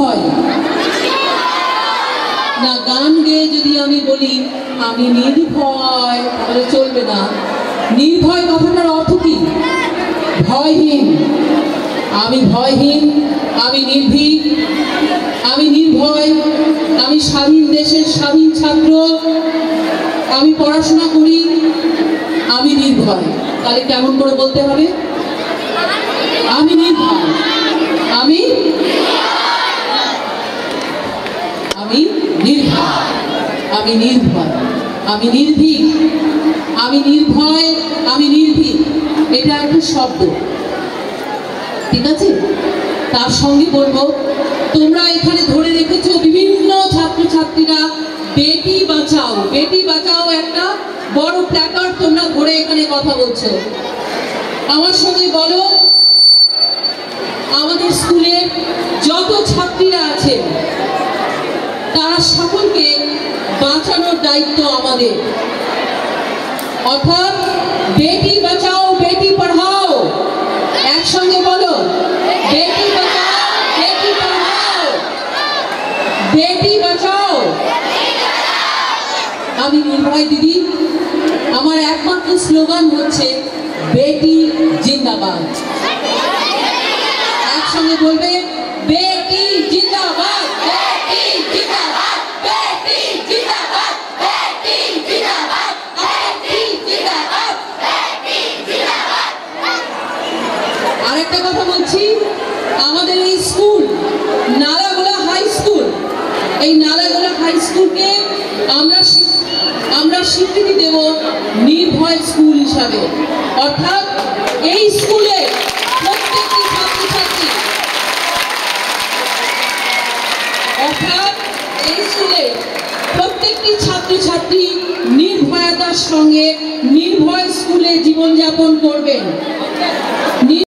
নির্ভয় না। গান গেয়ে যদি আমি বলি আমি নির্ভয় তাহলে চলবে না। নির্ভয় কথাটার অর্থ কি? ভয়হীন। আমি ভয়হীন, আমি নির্ভীক, আমি নির্ভয়, আমি স্বাধীন দেশের স্বাধীন ছাত্র, আমি পড়াশোনা করি, আমি নির্ভয়। তাহলে কেমন করে বলতে হবে? আমি নির্ভয়, আমি আমি নির্ভয়, আমি নির্ভয়, আমি নির্ভীক, আমি নির্ভয়, আমি নির্ভীক। এটা একটা শব্দ, ঠিক আছে? তার সঙ্গে বলবো, তোমরা এখানে ধরে রেখেছো বিভিন্ন ছাত্রছাত্রীরা বেটি বাঁচাও, বেটি বাঁচাও একটা বড় প্ল্যাকার্ড তোমরা ধরে এখানে কথা বলছো। আমার সঙ্গে বলো, আমাদের স্কুলের যত ছাত্রীরা আছে তারা সকলকে বাঁচানোর দায়িত্ব আমাদের। অর্থাৎ বেটি বাঁচাও বেটি পড়াও। একসঙ্গে বলো, বেটি বাঁচাও বেটি পড়াও, বেটি বাঁচাও। আমি নির্ভয় দিদি, আমার একমাত্র স্লোগান হচ্ছে বেটি জিন্দাবাদ। একসঙ্গে বলবে, বেটি জিন্দাবাদ, বেটি জিন্দাবাদ, বেটি জিন্দাবাদ, বেটি জিন্দাবাদ, বেটি জিন্দাবাদ, বেটি জিন্দাবাদ। আরেকটা কথা বলছি, আমাদের এই স্কুল নালাগোলা হাই স্কুল, এই নালাগোলা হাই স্কুলকে আমরা স্বীকৃতি দেব নির্ভয় স্কুল হিসাবে। অর্থাৎ এই স্কুলে প্রত্যেকটি ছাত্রছাত্রী, অর্থাৎ এই স্কুলে প্রত্যেকটি ছাত্রছাত্রী নির্ভয়তার সঙ্গে নির্ভয় স্কুলে জীবনযাপন করবেন।